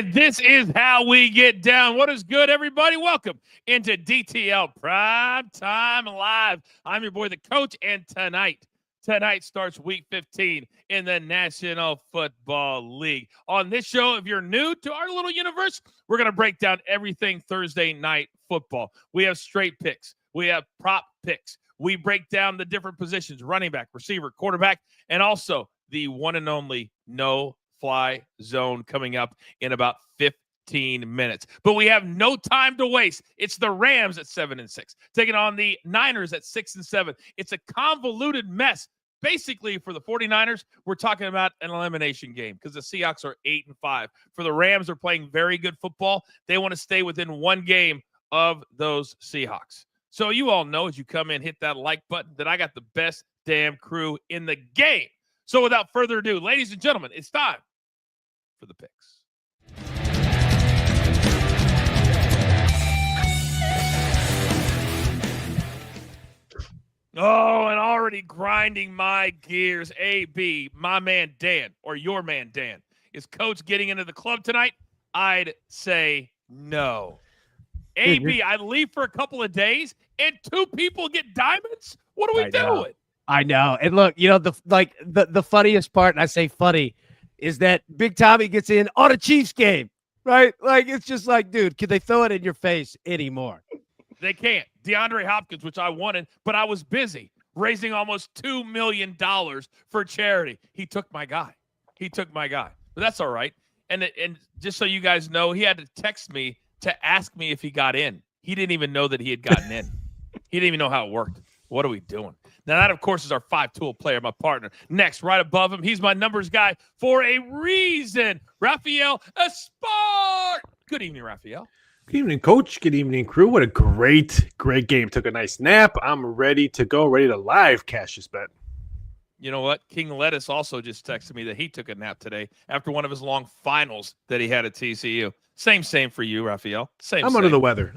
And this is how we get down. What is good, everybody? Welcome into DTL Prime Time Live. I'm your boy, the coach, and tonight starts Week 15 in the National Football League. On this show, if you're new to our little universe, we're going to break down everything Thursday night football. We have straight picks. We have prop picks. We break down the different positions, running back, receiver, quarterback, and also the one and only no-fly zone coming up in about 15 minutes. But we have no time to waste. It's the Rams at 7-6, taking on the Niners at 6-7. It's a convoluted mess. Basically, for the 49ers, we're talking about an elimination game because the Seahawks are 8-5. For the Rams, they're playing very good football. They want to stay within one game of those Seahawks. So you all know as you come in, hit that like button, that I got the best damn crew in the game. So without further ado, ladies and gentlemen, it's time for the picks. Oh, and already grinding my gears. AB, my man Dan, or your man Dan. Is Coach getting into the club tonight? I'd say no. AB, I leave for a couple of days, and two people get diamonds? What are we doing? I know. And look, you know, the funniest part, and I say funny, is that Big Tommy gets in on a Chiefs game, right? Like, it's just like, dude, can they throw it in your face anymore? They can't. DeAndre Hopkins, which I wanted, but I was busy raising almost $2 million for charity. He took my guy. But that's all right. And just so you guys know, he had to text me to ask me if he got in. He didn't even know that he had gotten in. He didn't even know how it worked. What are we doing? Now, that, of course, is our five-tool player, my partner. Next, right above him, he's my numbers guy for a reason, Raphael Espart. Good evening, Raphael. Good evening, Coach. Good evening, crew. What a great game. Took a nice nap. I'm ready to go, ready to live cash this bet. You know what? King Lettuce also just texted me that he took a nap today after one of his long finals that he had at TCU. Same for you, Raphael. I'm under the weather.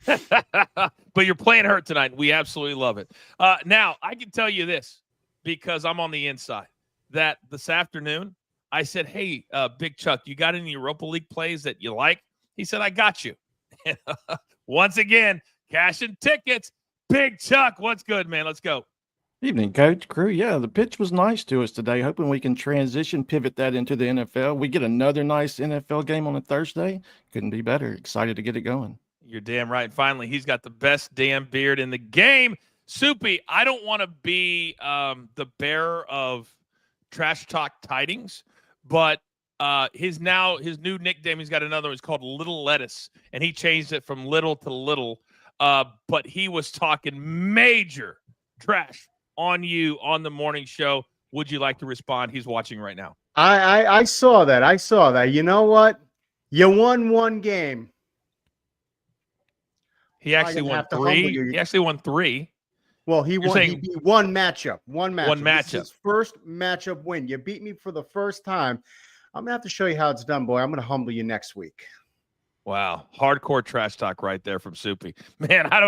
But you're playing hurt tonight. We absolutely love it. Now, I can tell you this, because I'm on the inside, that this afternoon I said, hey, Big Chuck, you got any Europa League plays that you like? He said, I got you. Once again, cashing tickets. Big Chuck, what's good, man? Let's go. Evening, Coach, crew. Yeah, the pitch was nice to us today. Hoping we can pivot that into the NFL. We get another nice NFL game on a Thursday. Couldn't be better. Excited to get it going. You're damn right. Finally, he's got the best damn beard in the game. Soupy, I don't want to be the bearer of trash talk tidings, but his new nickname, he's got another one. It's called Little Lettuce, and he changed it from little to little. But he was talking major trash on you on the morning show. Would you like to respond? He's watching right now. I saw that. You know what? You won one game. He actually won three. He actually won three. Well, he won. He beat one matchup. This is his first matchup win. You beat me for the first time. I'm gonna have to show you how it's done, boy. I'm gonna humble you next week. Wow, hardcore trash talk right there from Soupy. Man, I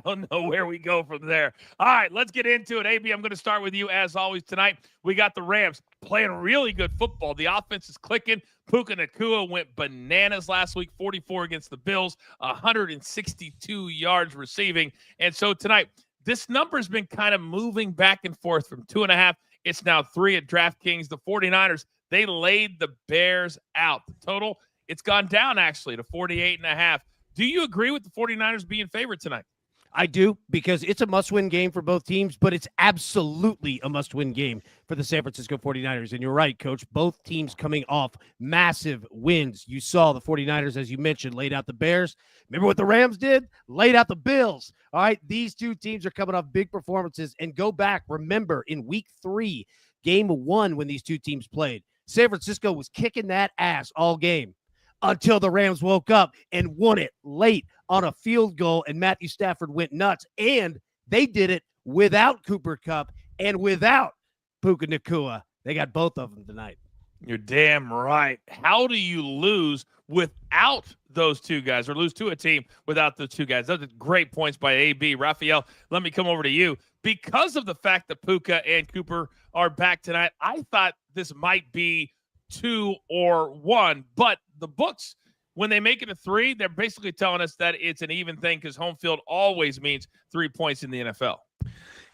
don't know where we go from there. All right, let's get into it. AB, I'm going to start with you as always tonight. We got the Rams playing really good football. The offense is clicking. Puka Nacua went bananas last week, 44 against the Bills, 162 yards receiving. And so tonight, this number's been kind of moving back and forth from 2.5. It's now 3 at DraftKings. The 49ers, they laid the Bears out. The total, it's gone down, actually, to 48.5. Do you agree with the 49ers being favored tonight? I do, because it's a must-win game for both teams, but it's absolutely a must-win game for the San Francisco 49ers. And you're right, Coach. Both teams coming off massive wins. You saw the 49ers, as you mentioned, laid out the Bears. Remember what the Rams did? Laid out the Bills. All right, these two teams are coming off big performances. And go back, remember, in Week 3, Game 1, when these two teams played, San Francisco was kicking that ass all game until the Rams woke up and won it late on a field goal, and Matthew Stafford went nuts. And they did it without Cooper Kupp and without Puka Nacua. They got both of them tonight. You're damn right. How do you lose without those two guys, or lose to a team without the two guys? Those are great points by AB. Raphael, let me come over to you. Because of the fact that Puka and Cooper are back tonight, I thought this might be 2 or 1, but the books, when they make it a 3, they're basically telling us that it's an even thing because home field always means 3 points in the NFL.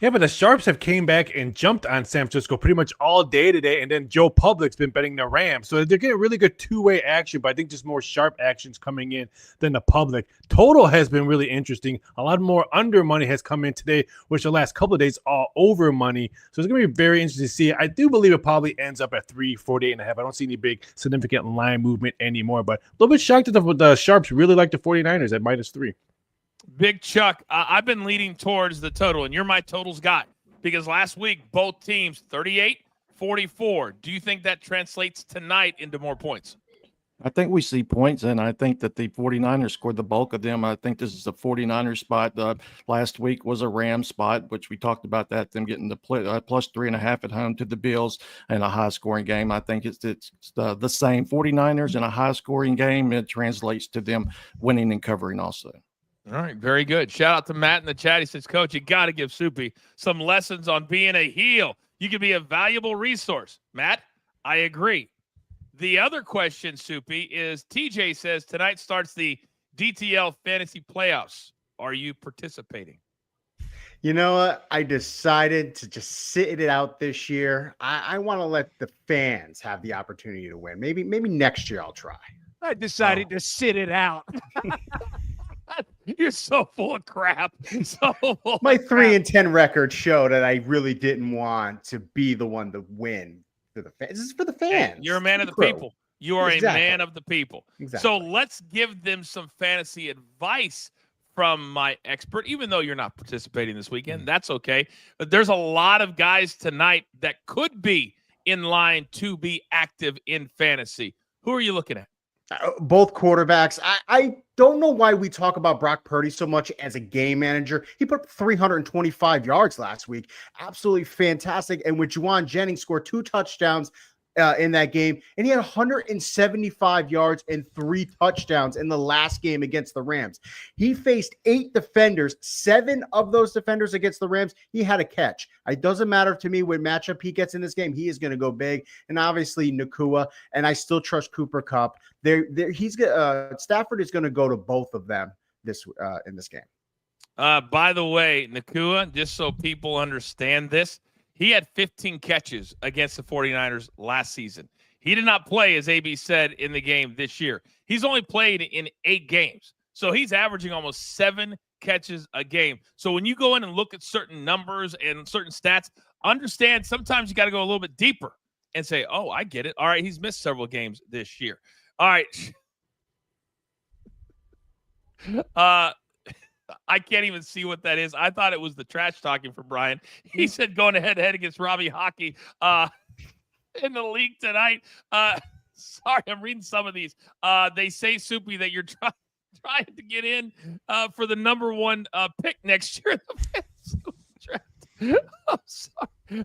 Yeah, but the Sharps have came back and jumped on San Francisco pretty much all day today, and then Joe Public's been betting the Rams. So they're getting really good two-way action, but I think just more sharp actions coming in than the public. Total has been really interesting. A lot more under money has come in today, which the last couple of days all over money. So it's going to be very interesting to see. I do believe it probably ends up at 348.5. I don't see any big significant line movement anymore, but a little bit shocked that the Sharps really like the 49ers at -3. Big Chuck, I've been leaning towards the total, and you're my totals guy because last week both teams 38-44. Do you think that translates tonight into more points? I think we see points, and I think that the 49ers scored the bulk of them. I think this is a 49ers spot. Last week was a Rams spot, which we talked about that, them getting the plus 3.5 at home to the Bills and a high-scoring game. I think it's the same 49ers in a high-scoring game. It translates to them winning and covering also. All right, very good. Shout out to Matt in the chat. He says, Coach, you got to give Soupy some lessons on being a heel. You can be a valuable resource. Matt, I agree. The other question, Soupy, is TJ says tonight starts the DTL Fantasy Playoffs. Are you participating? You know what? I decided to just sit it out this year. I want to let the fans have the opportunity to win. Maybe next year I'll try. I decided to sit it out. You're so full of crap. My 3-10 record show that I really didn't want to be the one to win for the fans. This is for the fans. Hey, you're a man of the people. You are Exactly. a man of the people. Exactly. So let's give them some fantasy advice from my expert, even though you're not participating this weekend. That's okay. But there's a lot of guys tonight that could be in line to be active in fantasy. Who are you looking at? Both quarterbacks. I don't know why we talk about Brock Purdy so much as a game manager. He put up 325 yards last week. Absolutely fantastic. And with Juwan Jennings scored 2 touchdowns in that game. And he had 175 yards and 3 touchdowns in the last game against the Rams. He faced 8 defenders. 7 of those defenders against the Rams, he had a catch. It doesn't matter to me what matchup he gets in this game. He is going to go big. And obviously Nakua, and I still trust Cooper Kupp. Stafford is going to go to both of them in this game. By the way, Nakua, just so people understand this, he had 15 catches against the 49ers last season. He did not play, as AB said, in the game this year. He's only played in 8 games. So he's averaging almost 7 catches a game. So when you go in and look at certain numbers and certain stats, understand sometimes you got to go a little bit deeper and say, oh, I get it. All right, he's missed several games this year. All right. I can't even see what that is. I thought it was the trash talking for Brian. He said going head-to-head against Robbie Hockey in the league tonight. Sorry, I'm reading some of these. They say, Soupy, that you're trying to get in for the number 1 pick next year in the fantasy draft. I'm sorry.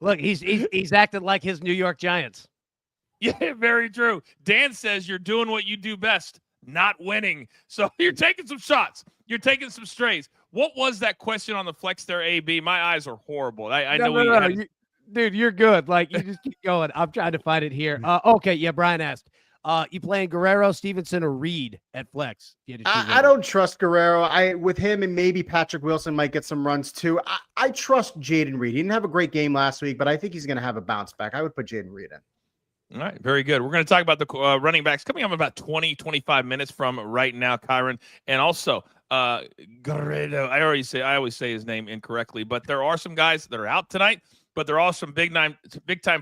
Look, he's acted like his New York Giants. Yeah, very true. Dan says you're doing what you do best, not winning. So you're taking some shots. You're taking some strays. What was that question on the flex there, AB? My eyes are horrible. I know. Dude, you're good. Like, you just keep going. I'm trying to find it here. Okay, yeah, Brian asked, you playing Guerrero, Stevenson, or Reed at flex? I don't trust Guerrero. With him and maybe Patrick Wilson might get some runs too. I trust Jaden Reed. He didn't have a great game last week, but I think he's going to have a bounce back. I would put Jaden Reed in. All right, very good. We're going to talk about the running backs coming up in about 20, 25 minutes from right now, Kyron. And also, Guerrero. I always say his name incorrectly, but there are some guys that are out tonight, but there are some big-time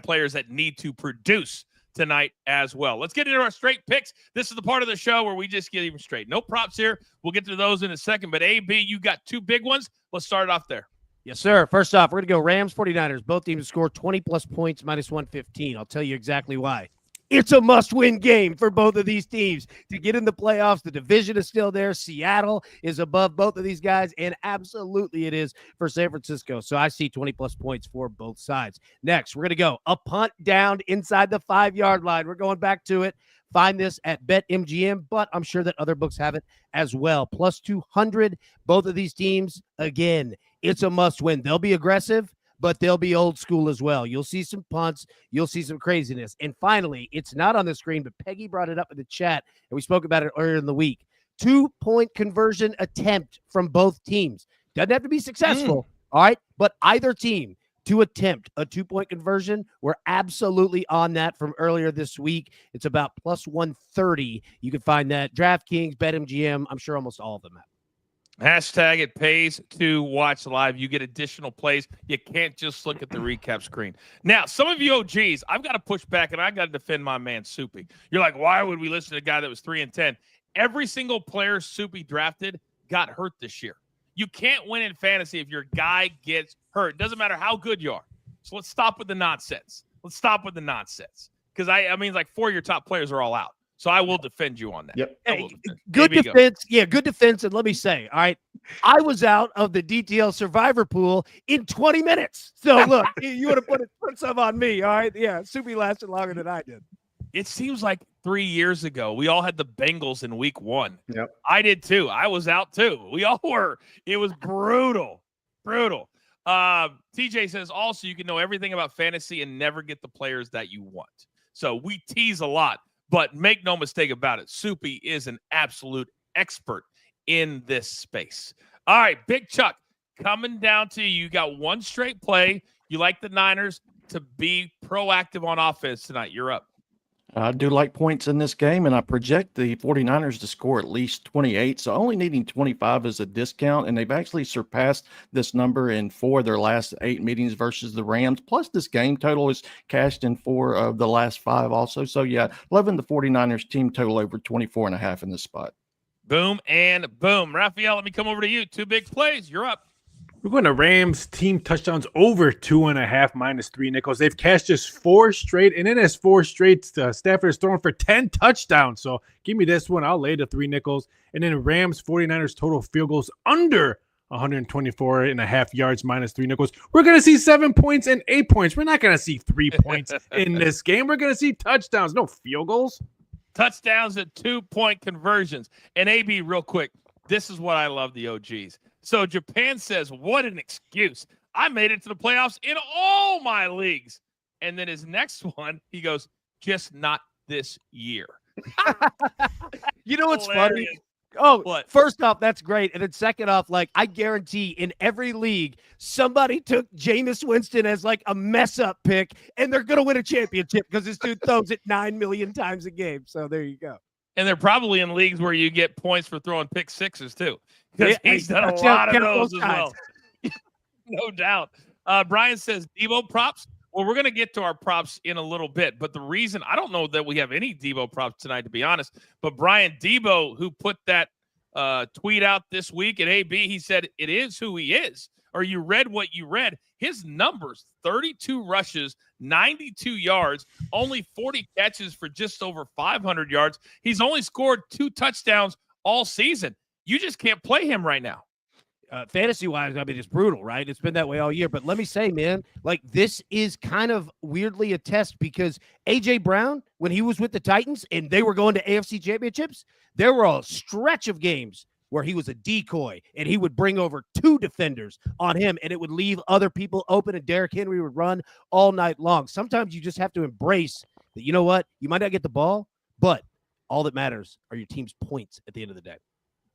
players that need to produce tonight as well. Let's get into our straight picks. This is the part of the show where we just get even straight. No props here. We'll get to those in a second, but AB, you got 2 big ones. Let's start it off there. Yes, sir. First off, we're going to go Rams, 49ers. Both teams score 20-plus points, -115. I'll tell you exactly why. It's a must-win game for both of these teams to get in the playoffs. The division is still there. Seattle is above both of these guys, and absolutely it is for San Francisco. So I see 20-plus points for both sides. Next, we're going to go a punt down inside the 5-yard line. We're going back to it. Find this at BetMGM, but I'm sure that other books have it as well. Plus 200, both of these teams, again, it's a must-win. They'll be aggressive, but they'll be old school as well. You'll see some punts. You'll see some craziness. And finally, it's not on the screen, but Peggy brought it up in the chat, and we spoke about it earlier in the week. 2-point conversion attempt from both teams. Doesn't have to be successful, all right? But either team to attempt a 2-point conversion, we're absolutely on that from earlier this week. It's about plus 130. You can find that DraftKings, BetMGM. I'm sure almost all of them have. Hashtag it pays to watch live. You get additional plays. You can't just look at the recap screen. Now, some of you OGs, I've got to push back, and I got to defend my man Soupy. You're like, why would we listen to a guy that was 3-10? Every single player Soupy drafted got hurt this year. You can't win in fantasy if your guy gets hurt. It doesn't matter how good you are. So let's stop with the nonsense. Because I mean, like 4 of your top players are all out. So I will defend you on that. Yep. Hey, good defense. Yeah, good defense. And let me say, all right, I was out of the DTL survivor pool in 20 minutes. So look, you would have put some on me. All right. Yeah. Soupy lasted longer than I did. It seems like 3 years ago, we all had the Bengals in week 1. Yep. I did too. I was out too. We all were. It was brutal. TJ says also you can know everything about fantasy and never get the players that you want. So we tease a lot, but make no mistake about it. Soupy is an absolute expert in this space. All right, Big Chuck, coming down to you. You got one straight play. You like the Niners to be proactive on offense tonight. You're up. I do like points in this game, and I project the 49ers to score at least 28. So only needing 25 is a discount, and they've actually surpassed this number in 4 of their last 8 meetings versus the Rams. Plus, this game total is cashed in 4 of the last 5 also. So, yeah, loving the 49ers team total over 24.5 in this spot. Boom and boom. Raphael, let me come over to you. 2 big plays. You're up. We're going to Rams team touchdowns over 2.5 minus 3 nickels. They've cashed just 4 straight, and in his 4 straight, Stafford is throwing for 10 touchdowns. So give me this one. I'll lay the 3 nickels. And then Rams 49ers total field goals under 124.5 yards minus 3 nickels. We're going to see 7 points and 8 points. We're not going to see 3 points in this game. We're going to see touchdowns, no field goals. Touchdowns at 2-point conversions. And AB, real quick, this is what I love the OGs. So Japan says, what an excuse. I made it to the playoffs in all my leagues. And then his next one, he goes, just not this year. You know what's funny? What? First off, that's great. And then second off, like, I guarantee in every league, somebody took Jameis Winston as like a mess-up pick, and they're going to win a championship because this dude throws it 9 million times a game. So there you go. And they're probably in leagues where you get points for throwing pick sixes, too. Because he's done a lot of those as well. No doubt. Brian says, Debo props. Well, we're going to get to our props in a little bit. But the reason, I don't know that we have any Debo props tonight, to be honest. But Brian Debo, who put that tweet out this week at AB, he said, it is who he is. Or you read what you read. His numbers, 32 rushes, 92 yards, only 40 catches for just over 500 yards. He's only scored 2 touchdowns all season. You just can't play him right now. Fantasy-wise, I mean, it's brutal, right? It's been that way all year. But let me say, man, like, this is kind of weirdly a test because A.J. Brown, when he was with the Titans and they were going to AFC championships, there were a stretch of games where he was a decoy and he would bring over 2 defenders on him and it would leave other people open and Derrick Henry would run all night long. Sometimes you just have to embrace that, you know what? You might not get the ball, but all that matters are your team's points at the end of the day.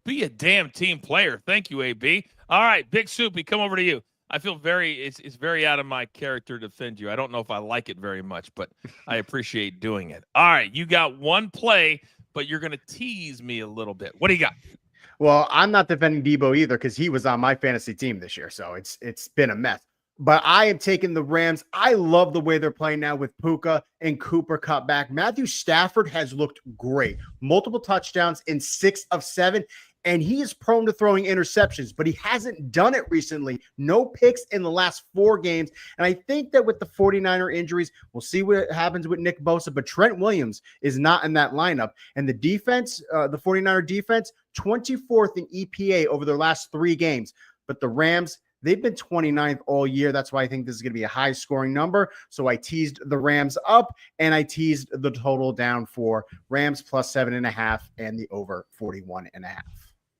Be a damn team player. Thank you, AB. All right, Big Soupy, come over to you. I feel it's very out of my character to defend you. I don't know if I like it very much, but I appreciate doing it. All right, you got one play, but you're going to tease me a little bit. What do you got? Well, I'm not defending Debo either because he was on my fantasy team this year, so it's been a mess. But I am taking the Rams. I love the way they're playing now with Puka and Cooper cut back. Matthew Stafford has looked great. Multiple touchdowns in 6 of 7. And he is prone to throwing interceptions, but he hasn't done it recently. No picks in the last 4 games. And I think that with the 49er injuries, we'll see what happens with Nick Bosa, but Trent Williams is not in that lineup. And the defense, the 49er defense, 24th in EPA over their last 3 games. But the Rams, they've been 29th all year. That's why I think this is going to be a high-scoring number. So I teased the Rams up, and I teased the total down for Rams plus 7.5 and the over 41.5.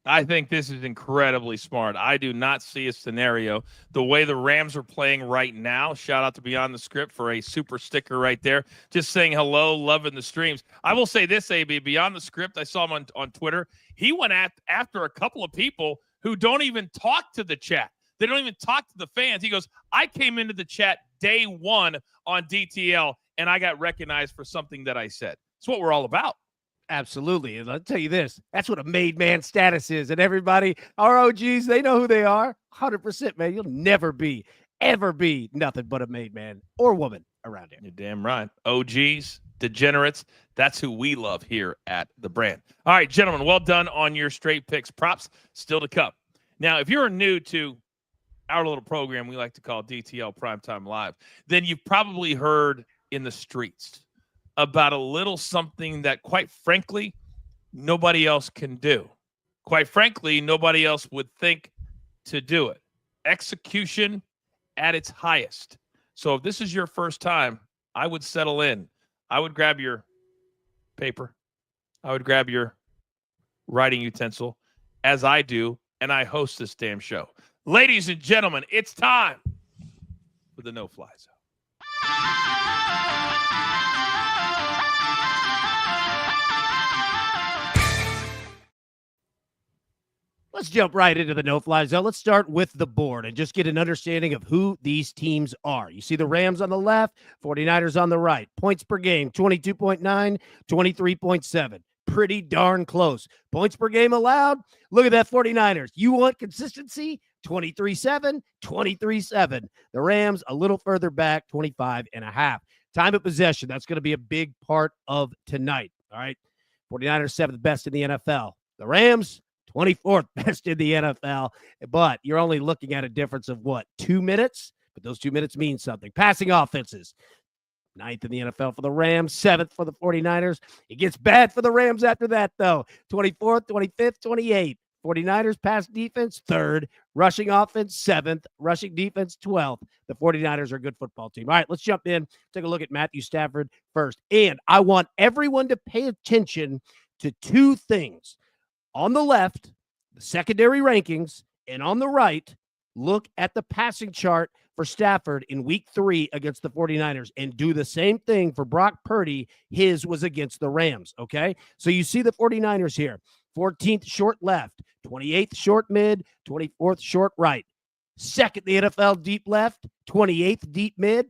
I think this is incredibly smart. I do not see a scenario the way the Rams are playing right now. Shout out to Beyond the Script for a super sticker right there. Just saying hello, loving the streams. I will say this, AB, Beyond the Script, I saw him on Twitter. He went after a couple of people who don't even talk to the chat. They don't even talk to the fans. He goes, I came into the chat day one on DTL, and I got recognized for something that I said. It's what we're all about. Absolutely. And I'll tell you this, that's what a made man status is. And everybody, our OGs, they know who they are. 100%, man. You'll never ever be nothing but a made man or woman around here. You're damn right. OGs, degenerates, that's who we love here at the brand. All right, gentlemen, well done on your straight picks. Props still to come. Now, if you're new to our little program we like to call DTL Primetime Live, then you've probably heard in the streets about a little something that, quite frankly, nobody else can do. Quite frankly, nobody else would think to do it. Execution at its highest. So if this is your first time, I would settle in. I would grab your paper. I would grab your writing utensil, as I do, and I host this damn show. Ladies and gentlemen, it's time for the no-fly zone. Let's jump right into the no-fly zone. Let's start with the board and just get an understanding of who these teams are. You see the Rams on the left, 49ers on the right. Points per game, 22.9, 23.7. Pretty darn close. Points per game allowed. Look at that 49ers. You want consistency? 23-7, 23-7. The Rams a little further back, 25.5. Time of possession, that's going to be a big part of tonight. All right. 49ers 7th best in the NFL. The Rams 24th best in the NFL, but you're only looking at a difference of what, 2 minutes? But those 2 minutes mean something. Passing offenses, 9th in the NFL for the Rams, 7th for the 49ers. It gets bad for the Rams after that, though. 24th, 25th, 28th. 49ers pass defense, 3rd. Rushing offense, 7th. Rushing defense, 12th. The 49ers are a good football team. All right, let's jump in. Take a look at Matthew Stafford first. And I want everyone to pay attention to two things. On the left, the secondary rankings, and on the right, look at the passing chart for Stafford in week 3 against the 49ers and do the same thing for Brock Purdy. His was against the Rams, okay? So you see the 49ers here, 14th short left, 28th short mid, 24th short right. 2nd in the NFL deep left, 28th deep mid,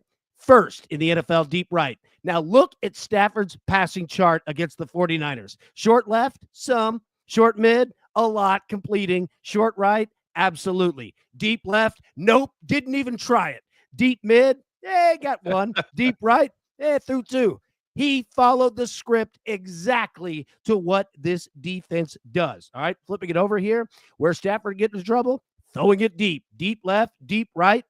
1st in the NFL deep right. Now look at Stafford's passing chart against the 49ers. Short left, some. Short mid, a lot completing. Short right, absolutely. Deep left, nope, didn't even try it. Deep mid, got one. Deep right, threw 2. He followed the script exactly to what this defense does. All right, flipping it over here, where Stafford gets into trouble, throwing it deep. Deep left, deep right,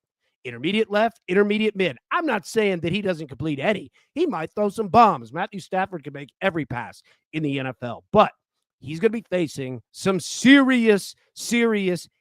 intermediate left, intermediate mid. I'm not saying that he doesn't complete any. He might throw some bombs. Matthew Stafford can make every pass in the NFL, but he's going to be facing some serious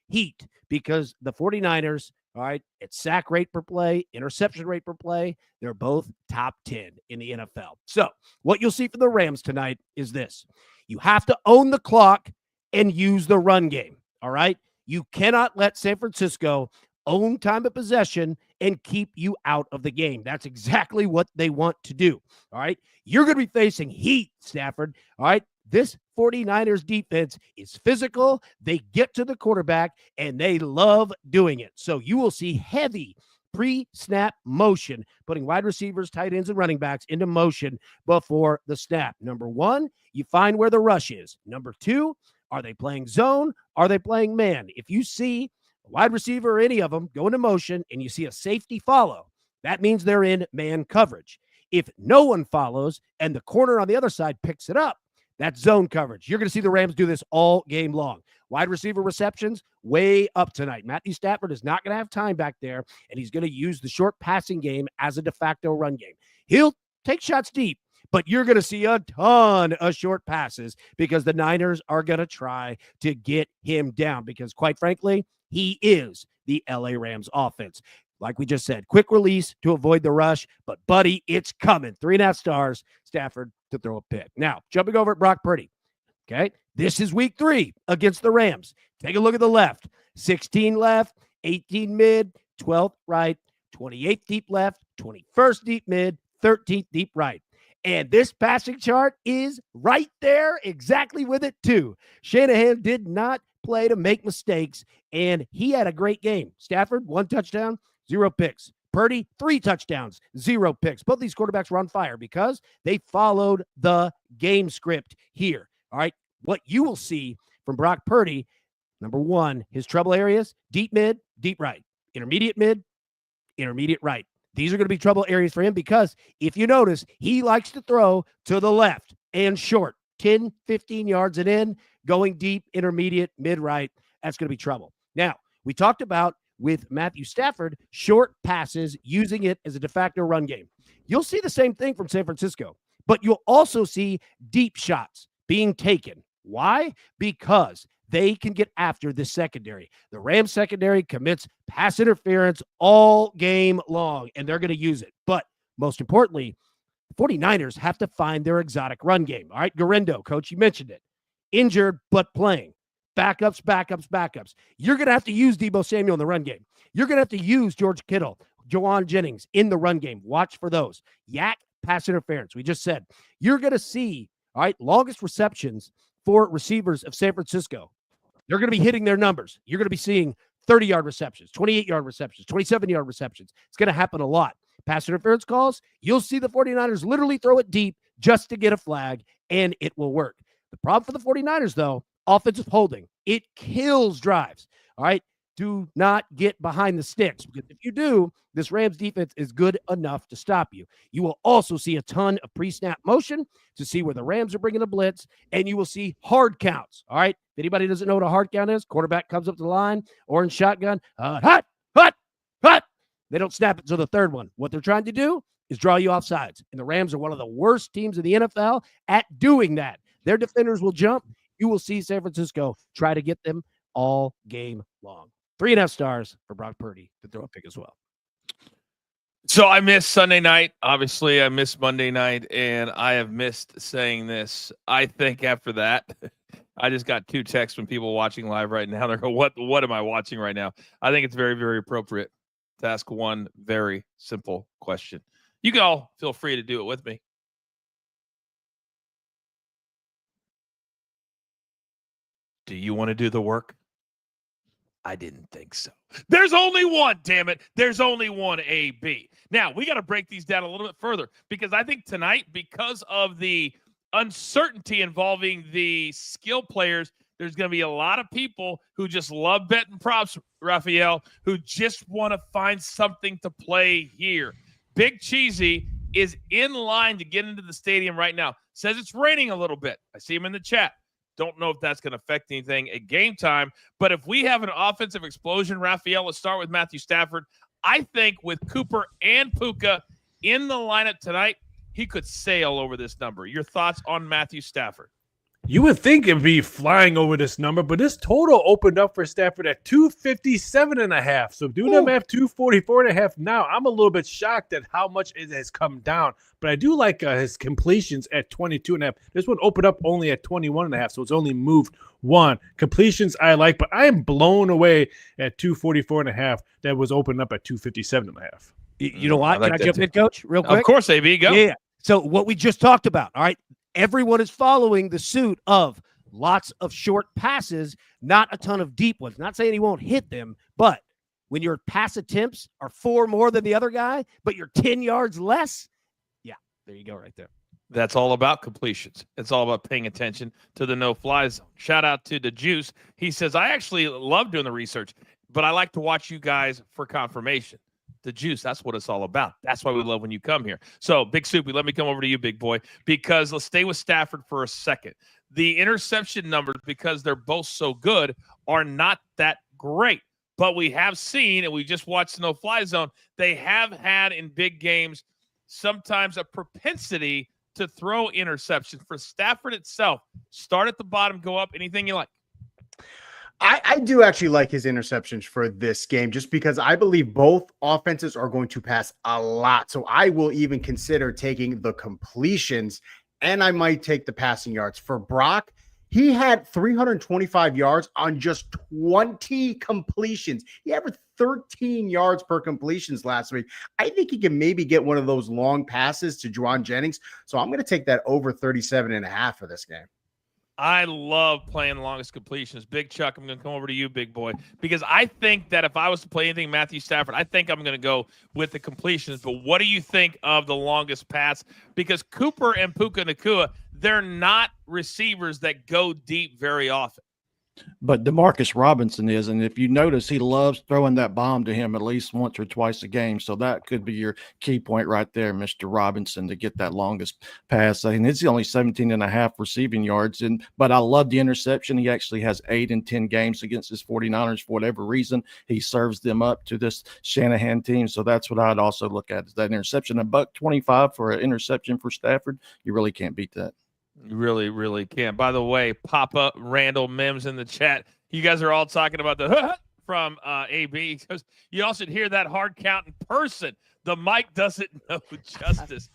heat because the 49ers, all right, at sack rate per play, interception rate per play, they're both top 10 in the NFL. So what you'll see for the Rams tonight is this. You have to own the clock and use the run game, all right? You cannot let San Francisco own time of possession and keep you out of the game. That's exactly what they want to do, all right? You're going to be facing heat, Stafford, all right? This 49ers defense is physical. They get to the quarterback, and they love doing it. So you will see heavy pre-snap motion, putting wide receivers, tight ends, and running backs into motion before the snap. Number 1, you find where the rush is. Number 2, are they playing zone? Are they playing man? If you see a wide receiver or any of them go into motion and you see a safety follow, that means they're in man coverage. If no one follows and the corner on the other side picks it up, that's zone coverage. You're going to see the Rams do this all game long. Wide receiver receptions way up tonight. Matthew Stafford is not going to have time back there, and he's going to use the short passing game as a de facto run game. He'll take shots deep, but you're going to see a ton of short passes because the Niners are going to try to get him down because, quite frankly, he is the LA Rams offense. Like we just said, quick release to avoid the rush, but buddy, it's coming. 3.5 stars, Stafford to throw a pick. Now, jumping over at Brock Purdy. Okay. This is week 3 against the Rams. Take a look at the left. 16 left, 18 mid, 12th right, 28th deep left, 21st deep mid, 13th deep right. And this passing chart is right there exactly with it too. Shanahan did not play to make mistakes, and he had a great game. Stafford, 1 touchdown, 0 picks. Purdy, 3 touchdowns, 0 picks. Both these quarterbacks were on fire because they followed the game script here. All right. What you will see from Brock Purdy, number 1, his trouble areas, deep mid, deep right, intermediate mid, intermediate right. These are going to be trouble areas for him because if you notice, he likes to throw to the left and short, 10, 15 yards and in, going deep, intermediate, mid right. That's going to be trouble. Now, we talked about with Matthew Stafford, short passes, using it as a de facto run game. You'll see the same thing from San Francisco, but you'll also see deep shots being taken. Why? Because they can get after the secondary. The Rams secondary commits pass interference all game long, and they're going to use it. But most importantly, the 49ers have to find their exotic run game. All right, Garendo, coach, you mentioned it. Injured, but playing. Backups, backups, backups. You're going to have to use Deebo Samuel in the run game. You're going to have to use George Kittle, Jawan Jennings in the run game. Watch for those. Yak, pass interference. We just said. You're going to see, all right, longest receptions for receivers of San Francisco. They're going to be hitting their numbers. You're going to be seeing 30-yard receptions, 28-yard receptions, 27-yard receptions. It's going to happen a lot. Pass interference calls, you'll see the 49ers literally throw it deep just to get a flag, and it will work. The problem for the 49ers, though, offensive holding. It kills drives. All right? Do not get behind the sticks, because if you do, this Rams defense is good enough to stop you. You will also see a ton of pre-snap motion to see where the Rams are bringing a blitz, and you will see hard counts. All right? If anybody doesn't know what a hard count is, quarterback comes up to the line, orange shotgun, hot. They don't snap it to the third one. What they're trying to do is draw you off sides, and the Rams are one of the worst teams in the NFL at doing that. Their defenders will jump. You will see San Francisco try to get them all game long. 3.5 stars for Brock Purdy to throw a pick as well. So I missed Sunday night. Obviously, I missed Monday night, and I have missed saying this. I think after that, I just got 2 texts from people watching live right now. They're going, what am I watching right now? I think it's very, very appropriate to ask one very simple question. You can all feel free to do it with me. Do you want to do the work? I didn't think so. There's only one, damn it. There's only one AB. Now, we got to break these down a little bit further, because I think tonight, because of the uncertainty involving the skill players, there's going to be a lot of people who just love betting props, Raphael, who just want to find something to play here. Big Cheesy is in line to get into the stadium right now. Says it's raining a little bit. I see him in the chat. Don't know if that's going to affect anything at game time. But if we have an offensive explosion, Raphael, let's start with Matthew Stafford. I think with Cooper and Puka in the lineup tonight, he could sail over this number. Your thoughts on Matthew Stafford? You would think it'd be flying over this number, but this total opened up for Stafford at 257.5. So doing them at 244.5 now, I'm a little bit shocked at how much it has come down. But I do like his completions at 22.5. This one opened up only at 21.5, so it's only moved 1. Completions I like, but I am blown away at 244.5. That was opened up at 257.5. You know what? Can I jump in, Coach, real quick? Of course, AB, go. Yeah. So what we just talked about, all right? Everyone is following the suit of lots of short passes, not a ton of deep ones. Not saying he won't hit them, but when your pass attempts are 4 more than the other guy, but you're 10 yards less, yeah, there you go right there. That's all about completions. It's all about paying attention to the no-fly zone. Shout out to the Juice. He says, I actually love doing the research, but I like to watch you guys for confirmation. The Juice, that's what it's all about. That's why we love when you come here. So, Big Soupy, let me come over to you, big boy, because let's stay with Stafford for a second. The interception numbers, because they're both so good, are not that great. But we have seen, and we just watched the no-fly zone, they have had in big games sometimes a propensity to throw interceptions. For Stafford itself, start at the bottom, go up, anything you like. I do actually like his interceptions for this game, just because I believe both offenses are going to pass a lot. So I will even consider taking the completions, and I might take the passing yards. For Brock, He had 325 yards on just 20 completions. He averaged 13 yards per completions last week. I think he can maybe get one of those long passes to Juwan Jennings. So I'm going to take that over 37.5 for this game. I love playing the longest completions. Big Chuck, I'm going to come over to you, big boy, because I think that if I was to play anything Matthew Stafford, I think I'm going to go with the completions. But what do you think of the longest pass? Because Cooper and Puka Nacua, they're not receivers that go deep very often. But Demarcus Robinson is, and if you notice, he loves throwing that bomb to him at least once or twice a game. So that could be your key point right there, Mr. Robinson, to get that longest pass. And it's only 17.5 receiving yards. But I love the interception. He actually has 8 in 10 games against his 49ers. For whatever reason, he serves them up to this Shanahan team. So that's what I'd also look at, is that interception. $1.25 for an interception for Stafford. You really can't beat that. You really, really can't. By the way, Papa Randall Mims in the chat. You guys are all talking about the from AB. Because you all should hear that hard count in person. The mic doesn't know justice.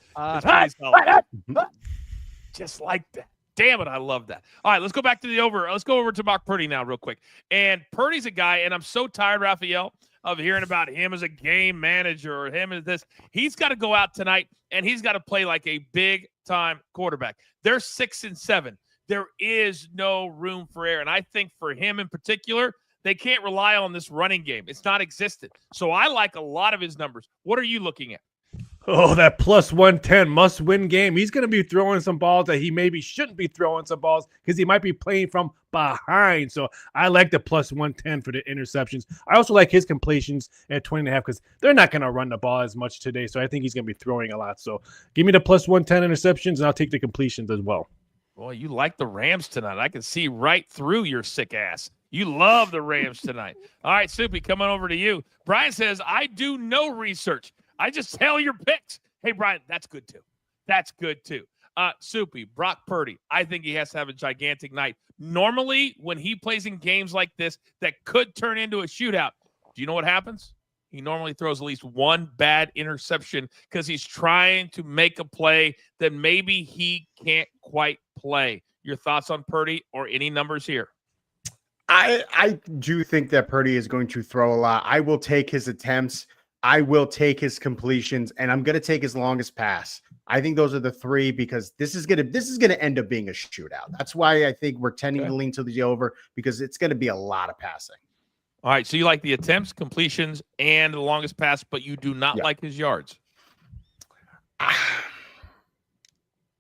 Just like that. Damn it, I love that. All right, let's go back to the over. Let's go over to Brock Purdy now real quick. And Purdy's a guy, and I'm so tired, Raphael, of hearing about him as a game manager or him as this. He's got to go out tonight, and he's got to play like a big-time quarterback. They're 6-7. There is no room for error. And I think for him in particular, they can't rely on this running game. It's not existent. So I like a lot of his numbers. What are you looking at? Oh, that plus 110 must-win game. He's going to be throwing some balls that he maybe shouldn't be throwing some balls because he might be playing from behind. So I like the plus 110 for the interceptions. I also like his completions at 20.5 because they're not going to run the ball as much today. So I think he's going to be throwing a lot. So give me the plus 110 interceptions, and I'll take the completions as well. Boy, you like the Rams tonight. I can see right through your sick ass. You love the Rams tonight. All right, Soupy, coming over to you. Brian says, I do no research. I just tell your picks. Hey, Brian, that's good too. That's good too. Soupy, Brock Purdy, I think he has to have a gigantic night. Normally, when he plays in games like this that could turn into a shootout, do you know what happens? He normally throws at least one bad interception because he's trying to make a play that maybe he can't quite play. Your thoughts on Purdy or any numbers here? I do think that Purdy is going to throw a lot. I will take his attempts. I will take his completions, and I'm going to take his longest pass. I think those are the three because this is going to end up being a shootout. That's why I think we're tending to lean to the over because it's going to be a lot of passing. All right, so you like the attempts, completions, and the longest pass, but you do not like his yards.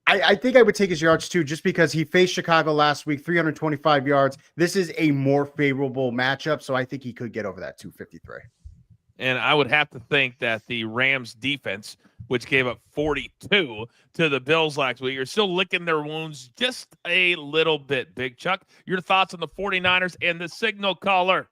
I think I would take his yards too, just because he faced Chicago last week, 325 yards. This is a more favorable matchup, so I think he could get over that 253. And I would have to think that the Rams defense, which gave up 42 to the Bills last week, are still licking their wounds just a little bit. Big Chuck, your thoughts on the 49ers and the signal caller?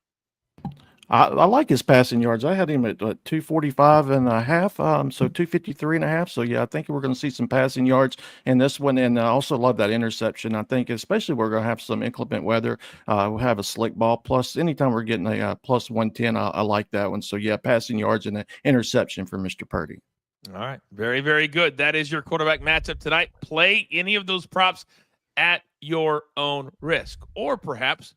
I like his passing yards. I had him at 245.5, so 253.5. So, yeah, I think we're going to see some passing yards in this one. And I also love that interception. I think especially we're going to have some inclement weather. We'll have a slick ball. Plus, anytime we're getting a plus 110, I like that one. So, yeah, passing yards and an interception for Mr. Purdy. All right. Very, very good. That is your quarterback matchup tonight. Play any of those props at your own risk, or perhaps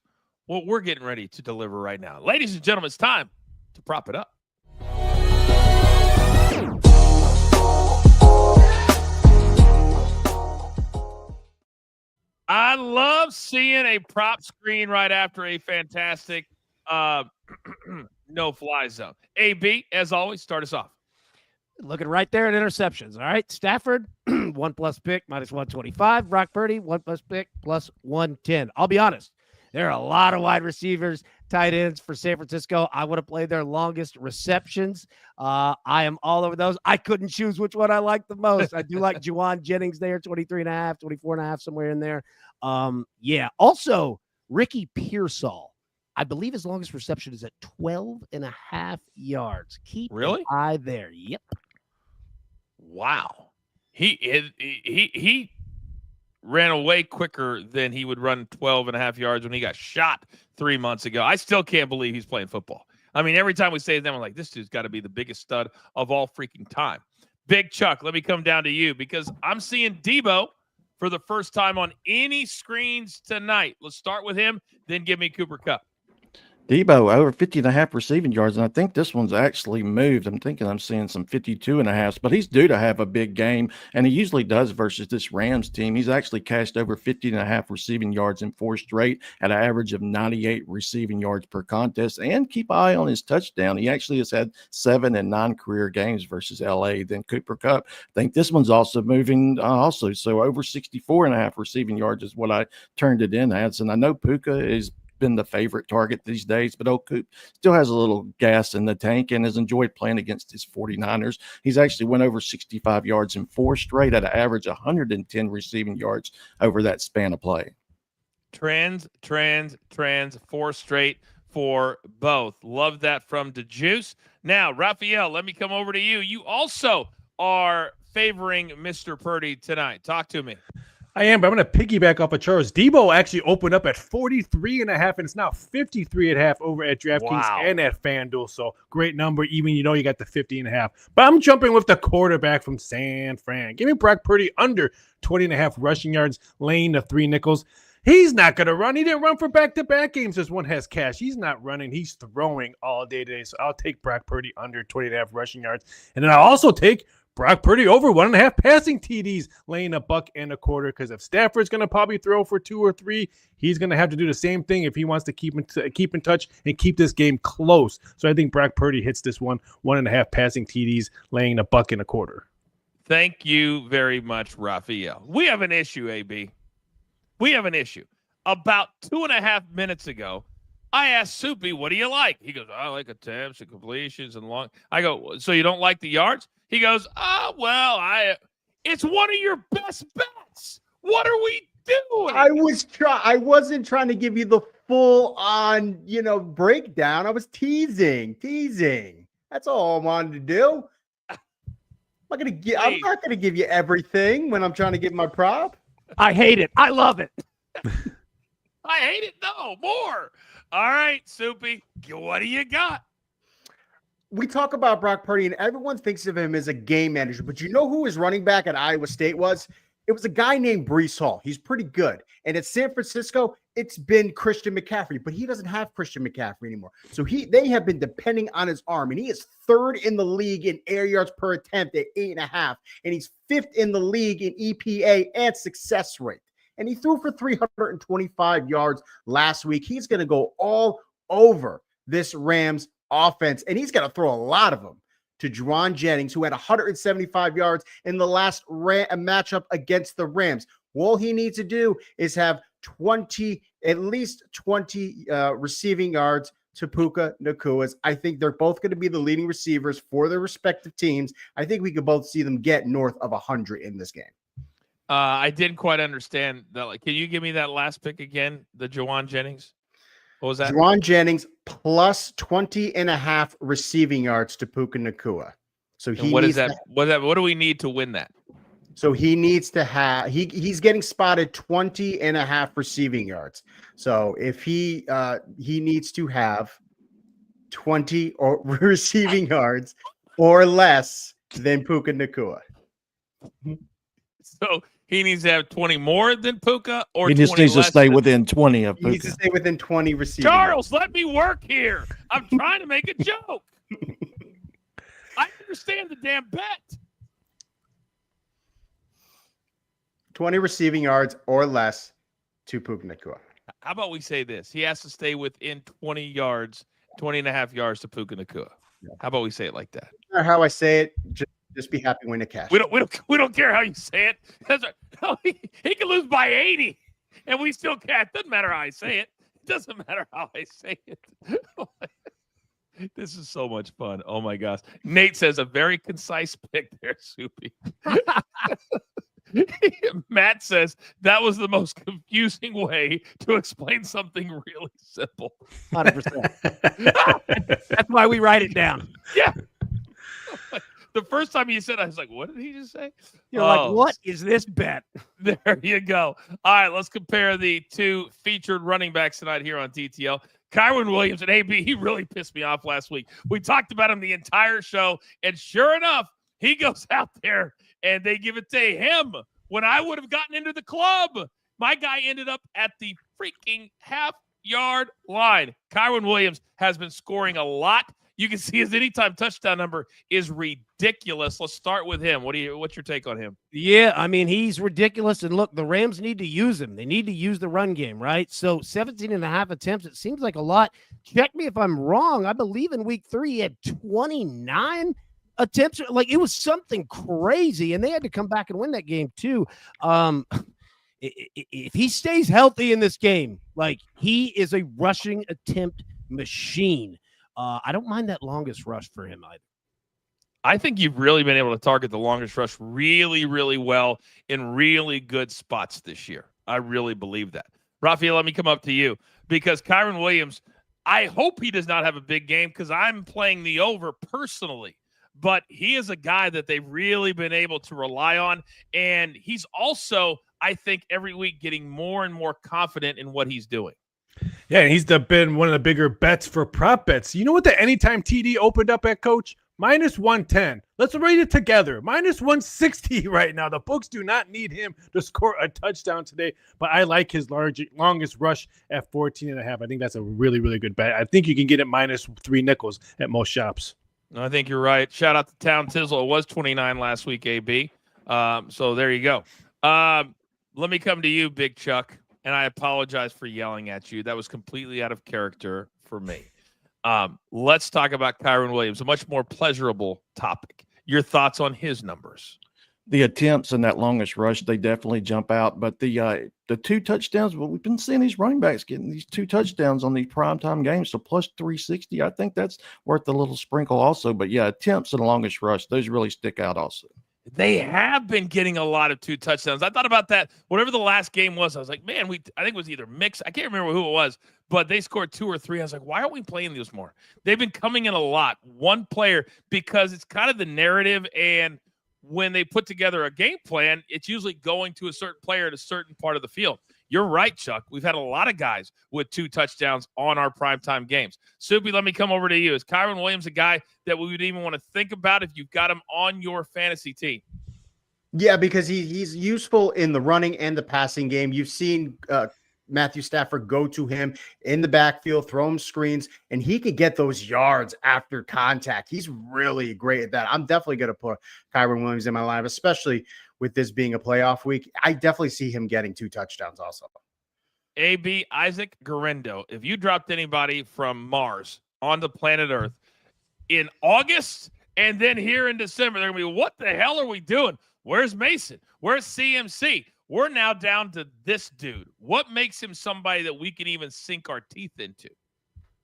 what we're getting ready to deliver right now. Ladies and gentlemen, it's time to prop it up. I love seeing a prop screen right after a fantastic no-fly zone. AB, as always, start us off. Looking right there at interceptions. All right. Stafford, 1+ pick, -125. Brock Purdy, 1+ pick, +110. I'll be honest. There are a lot of wide receivers, tight ends for San Francisco. I would have played their longest receptions. I am all over those. I couldn't choose which one I like the most. I do like Juwan Jennings there, 23.5, 24.5, somewhere in there. Yeah. Also, Ricky Pearsall. I believe his longest reception is at 12.5 yards. Keep an eye there. Yep. Wow. He ran away quicker than he would run 12.5 yards when he got shot 3 months ago. I still can't believe he's playing football. I mean, every time we say that, I'm like, this dude's got to be the biggest stud of all freaking time. Big Chuck, let me come down to you because I'm seeing Debo for the first time on any screens tonight? Let's start with him, then give me Cooper Kupp. Debo over 50.5 receiving yards, and I think this one's actually moved. I'm thinking I'm seeing some 52.5, but he's due to have a big game, and he usually does versus this Rams team. He's actually cashed over 50.5 receiving yards in 4 straight at an average of 98 receiving yards per contest. And keep an eye on his touchdown. He actually has had 7 and 9 career games versus LA. Then Cooper Kupp, I think this one's also moving also. So over 64.5 receiving yards is what I turned it in as. And I know Puka is been the favorite target these days, but Coop still has a little gas in the tank and has enjoyed playing against his 49ers. He's actually went over 65 yards in 4 straight at an average 110 receiving yards over that span of play. Trends, 4 straight for both. Love that from DeJuice. Now, Raphael, let me come over to you. You also are favoring Mr. Purdy tonight. Talk to me. I am, but I'm going to piggyback off of Charles. Debo actually opened up at 43.5, and it's now 53.5 over at DraftKings and at FanDuel. So great number, even you got the 50.5. But I'm jumping with the quarterback from San Fran. Give me Brock Purdy under 20.5 rushing yards, laying the 3 nickels. He's not going to run. He didn't run for back-to-back games. This one has cash. He's not running. He's throwing all day today. So I'll take Brock Purdy under 20.5 rushing yards. And then I'll also take Brock Purdy over 1.5 passing TDs, laying $1.25. Because if Stafford's going to probably throw for 2 or 3, he's going to have to do the same thing if he wants to keep in touch and keep this game close. So I think Brock Purdy hits this 1.5 passing TDs, laying $1.25. Thank you very much, Raphael. We have an issue, AB. We have an issue. About 2.5 minutes ago, I asked Soupy, what do you like? He goes, I like attempts and completions and long. I go, so you don't like the yards? He goes, it's one of your best bets. What are we doing? I wasn't trying to give you the full on, breakdown. I was teasing. That's all I wanted to do. I'm not going to give you everything when I'm trying to give my prop. I hate it. I love it. I hate it. No, more. All right, Soupy, what do you got? We talk about Brock Purdy, and everyone thinks of him as a game manager. But you know who his running back at Iowa State was? It was a guy named Breece Hall. He's pretty good. And at San Francisco, it's been Christian McCaffrey. But he doesn't have Christian McCaffrey anymore. So they have been depending on his arm. And he is 3rd in the league in air yards per attempt at 8.5. And he's 5th in the league in EPA and success rate. And he threw for 325 yards last week. He's going to go all over this Rams offense, and he's got to throw a lot of them to Juwan Jennings, who had 175 yards in the last matchup against the Rams. All he needs to do is have at least 20 receiving yards to Puka Nakua's. I think they're both going to be the leading receivers for their respective teams. I think we could both see them get north of 100 in this game. I didn't quite understand that. Can you give me that last pick again? The Juwan Jennings? What was that? Juwan Jennings plus 20.5 receiving yards to Puka Nacua. So what is that? What do we need to win that? So he needs to have he's getting spotted 20.5 receiving yards. So if he needs to have 20 or receiving yards or less than Puka Nacua. So he needs to have 20 more than Puka, or he just needs to stay within 20 of Puka. He needs to stay within 20 receiving. Charles, let me work here. I'm trying to make a joke. I understand the damn bet. 20 receiving yards or less to Puka Nacua. How about we say this? He has to stay within 20 yards, 20.5 yards to Puka Nacua. How about we say it like that? No matter how I say it, just be happy when it cash. We don't care how you say it. He can lose by 80, and we still can't. Doesn't matter how I say it. It doesn't matter how I say it. This is so much fun. Oh my gosh. Nate says a very concise pick there, Soupy. Matt says that was the most confusing way to explain something really simple. 100%. That's why we write it down. Yeah. The first time you said, I was like, what did he just say? You're like, what is this bet? There you go. All right, let's compare the 2 featured running backs tonight here on DTL. Kyron Williams and AB, he really pissed me off last week. We talked about him the entire show, and sure enough, he goes out there, and they give it to him when I would have gotten into the club. My guy ended up at the freaking half-yard line. Kyron Williams has been scoring a lot. You can see his anytime touchdown number is ridiculous. Let's start with him. What's your take on him? Yeah, I mean, he's ridiculous. And look, the Rams need to use him. They need to use the run game, right? So 17 and a half attempts, it seems like a lot. Check me if I'm wrong. I believe in week 3 he had 29 attempts. Like, it was something crazy, and they had to come back and win that game too. If he stays healthy in this game, like, he is a rushing attempt machine. I don't mind that longest rush for him either. I think you've really been able to target the longest rush really, really well in really good spots this year. I really believe that. Rafael, let me come up to you because Kyron Williams, I hope he does not have a big game because I'm playing the over personally. But he is a guy that they've really been able to rely on. And he's also, I think, every week getting more and more confident in what he's doing. Yeah, and he's been one of the bigger bets for prop bets. You know what the anytime TD opened up at, Coach? -110. Let's read it together. -160 right now. The books do not need him to score a touchdown today, but I like his longest rush at 14.5. I think that's a really, really good bet. I think you can get it -3 nickels at most shops. I think you're right. Shout out to Town Tizzle. It was 29 last week, AB. So there you go. Let me come to you, Big Chuck, and I apologize for yelling at you. That was completely out of character for me. Let's talk about Kyron Williams, a much more pleasurable topic. Your thoughts on his numbers? The attempts and that longest rush, they definitely jump out. But the 2 touchdowns, well, we've been seeing these running backs getting these 2 touchdowns on these primetime games. So plus 360, I think that's worth a little sprinkle also. But yeah, attempts and longest rush, those really stick out also. They have been getting a lot of 2 touchdowns. I thought about that. Whatever the last game was, I was like, man, I think it was either mix. I can't remember who it was, but they scored 2 or 3. I was like, why aren't we playing these more? They've been coming in a lot. One player, because it's kind of the narrative, and when they put together a game plan, it's usually going to a certain player at a certain part of the field. You're right, Chuck. We've had a lot of guys with 2 touchdowns on our primetime games. Soupy, let me come over to you. Is Kyron Williams a guy that we would even want to think about if you've got him on your fantasy team? Yeah, because he's useful in the running and the passing game. You've seen Matthew Stafford go to him in the backfield, throw him screens, and he could get those yards after contact. He's really great at that. I'm definitely going to put Kyron Williams in my lineup, especially with this being a playoff week. I definitely see him getting 2 touchdowns also. AB, Isaac Guerrero, if you dropped anybody from Mars onto planet Earth in August and then here in December, they're going to be, what the hell are we doing? Where's Mason? Where's CMC? We're now down to this dude. What makes him somebody that we can even sink our teeth into?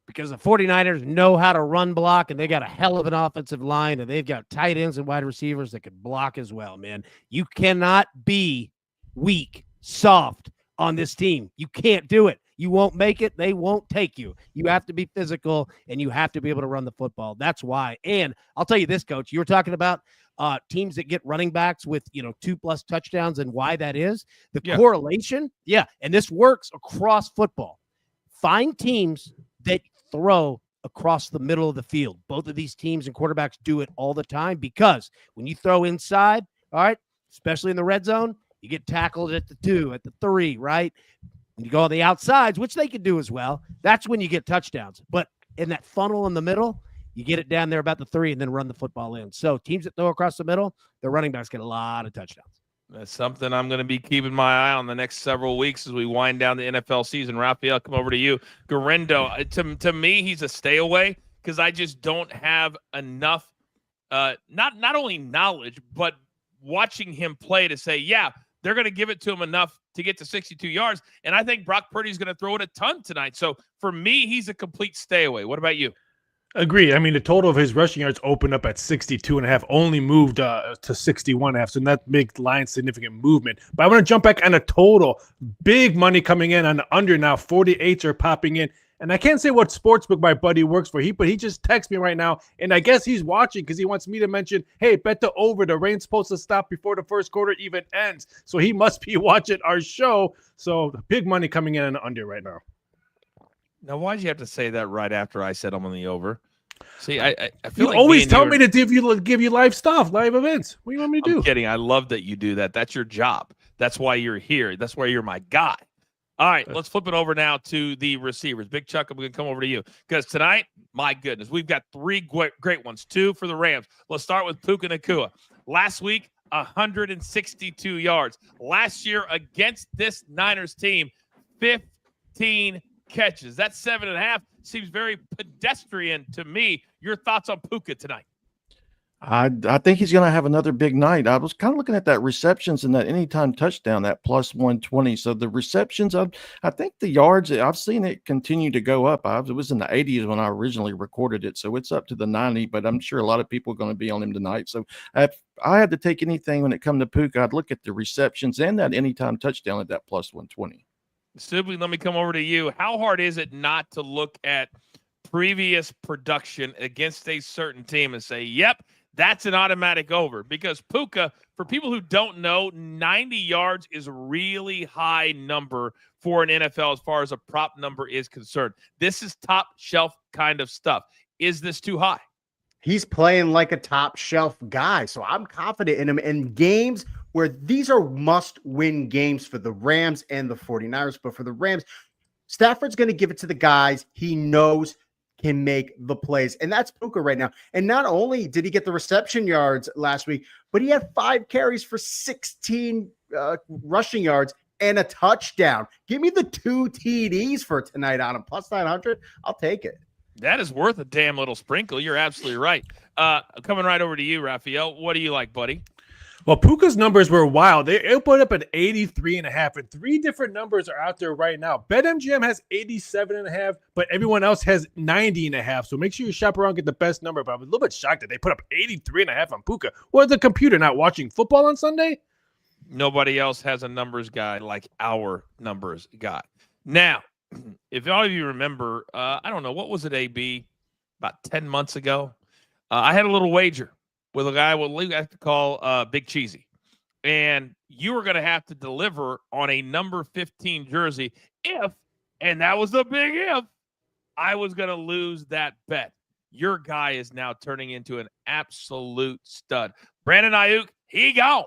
Because the 49ers know how to run block, and they got a hell of an offensive line, and they've got tight ends and wide receivers that can block as well, man. You cannot be weak, soft on this team. You can't do it. You won't make it. They won't take you. You have to be physical, and you have to be able to run the football. That's why. And I'll tell you this, Coach. You were talking about teams that get running backs with, 2+ touchdowns and why that is. The correlation, and this works across football. Find teams that throw across the middle of the field. Both of these teams and quarterbacks do it all the time because when you throw inside, all right, especially in the red zone, you get tackled at the 2, at the 3, right? When you go on the outsides, which they can do as well, that's when you get touchdowns. But in that funnel in the middle, you get it down there about the 3 and then run the football in. So teams that throw across the middle, the running backs get a lot of touchdowns. That's something I'm going to be keeping my eye on the next several weeks as we wind down the NFL season. Rafael, come over to you. Guerrero, to me, he's a stay away because I just don't have enough, not only knowledge, but watching him play to say, yeah, they're going to give it to him enough to get to 62 yards. And I think Brock Purdy's going to throw it a ton tonight. So for me, he's a complete stay away. What about you? Agree. I mean, the total of his rushing yards opened up at 62.5, only moved to 61.5. So that makes line significant movement. But I want to jump back on the total. Big money coming in on the under now. 48s are popping in. And I can't say what sportsbook my buddy works for. But he just texted me right now. And I guess he's watching because he wants me to mention, hey, bet the over. The rain's supposed to stop before the first quarter even ends. So he must be watching our show. So big money coming in on the under right now. Now, why'd you have to say that right after I said I'm on the over? See, I feel you like always tell me to give you live stuff, live events. What do you want me to do? I'm kidding. I love that you do that. That's your job. That's why you're here. That's why you're my guy. All right, let's flip it over now to the receivers. Big Chuck, I'm going to come over to you because tonight, my goodness, we've got three great ones, two for the Rams. Let's start with Puka Nacua. Last week, 162 yards. Last year against this Niners team, 15 catches. That 7.5 seems very pedestrian to me. Your thoughts on Puka tonight? I think he's going to have another big night. I was kind of looking at that receptions and that anytime touchdown, that plus 120. So the receptions, I think the yards, I've seen it continue to go up. It was in the 80s when I originally recorded it. So it's up to the 90, but I'm sure a lot of people are going to be on him tonight. So if I had to take anything when it comes to Puka, I'd look at the receptions and that anytime touchdown at that plus 120. Sibley, let me come over to you. How hard is it not to look at previous production against a certain team and say, yep, that's an automatic over? Because Puka, for people who don't know, 90 yards is a really high number for an NFL as far as a prop number is concerned. This is top shelf kind of stuff. Is this too high? He's playing like a top shelf guy, so I'm confident in him in games where these are must-win games for the Rams and the 49ers. But for the Rams, Stafford's going to give it to the guys he knows can make the plays, and that's Puka right now. And not only did he get the reception yards last week, but he had 5 carries for 16 rushing yards and a touchdown. Give me the 2 TDs for tonight on him. Plus 900, I'll take it. That is worth a damn little sprinkle. You're absolutely right. Coming right over to you, Raphael. What do you like, buddy? Well, Puka's numbers were wild. They put up at 83.5, and 3 different numbers are out there right now. BetMGM has 87.5, but everyone else has 90.5. So make sure you shop around, get the best number. But I'm a little bit shocked that they put up 83.5 on Puka. Was the computer not watching football on Sunday? Nobody else has a numbers guy like our numbers guy. Now, if all of you remember, I don't know, what was it, AB, about 10 months ago? I had a little wager with a guy we have to call Big Cheesy. And you were going to have to deliver on a number 15 jersey if, and that was a big if, I was going to lose that bet. Your guy is now turning into an absolute stud. Brandon Ayuk, he gone.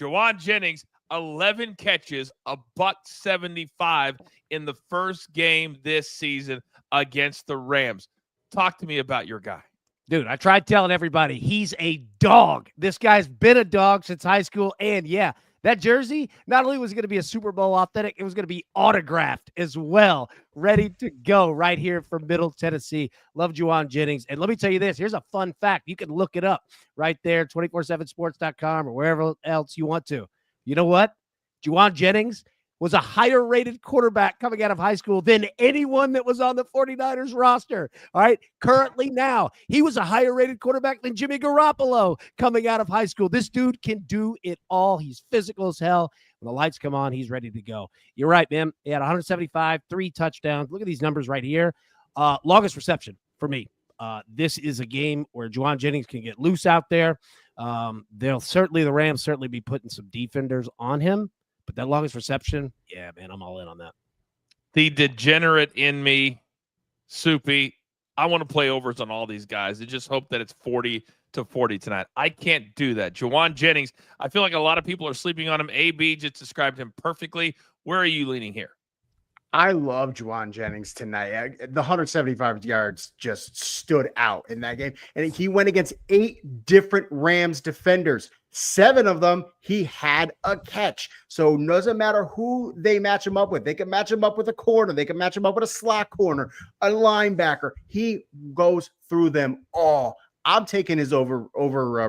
Juwan Jennings, 11 catches, $175 in the first game this season against the Rams. Talk to me about your guy. Dude, I tried telling everybody he's a dog. This guy's been a dog since high school. And yeah, that jersey, not only was it going to be a Super Bowl authentic, it was going to be autographed as well. Ready to go right here from Middle Tennessee. Love Juwan Jennings. And let me tell you this. Here's a fun fact. You can look it up right there, 247sports.com or wherever else you want to. You know what? Juwan Jennings was a higher rated quarterback coming out of high school than anyone that was on the 49ers roster. All right. Currently now, he was a higher rated quarterback than Jimmy Garoppolo coming out of high school. This dude can do it all. He's physical as hell. When the lights come on, he's ready to go. You're right, man. He had 175, 3 touchdowns. Look at these numbers right here. Longest reception for me. This is a game where Juwan Jennings can get loose out there. The Rams certainly be putting some defenders on him. But that longest reception, yeah, man, I'm all in on that. The degenerate in me, Soupy, I want to play overs on all these guys. I just hope that it's 40-40 tonight. I can't do that. Juwan Jennings, I feel like a lot of people are sleeping on him. AB just described him perfectly. Where are you leaning here? I love Juwan Jennings tonight. The 175 yards just stood out in that game. And he went against 8 different Rams defenders. 7 of them, he had a catch. So it doesn't matter who they match him up with. They can match him up with a corner. They can match him up with a slot corner, a linebacker. He goes through them all. I'm taking his over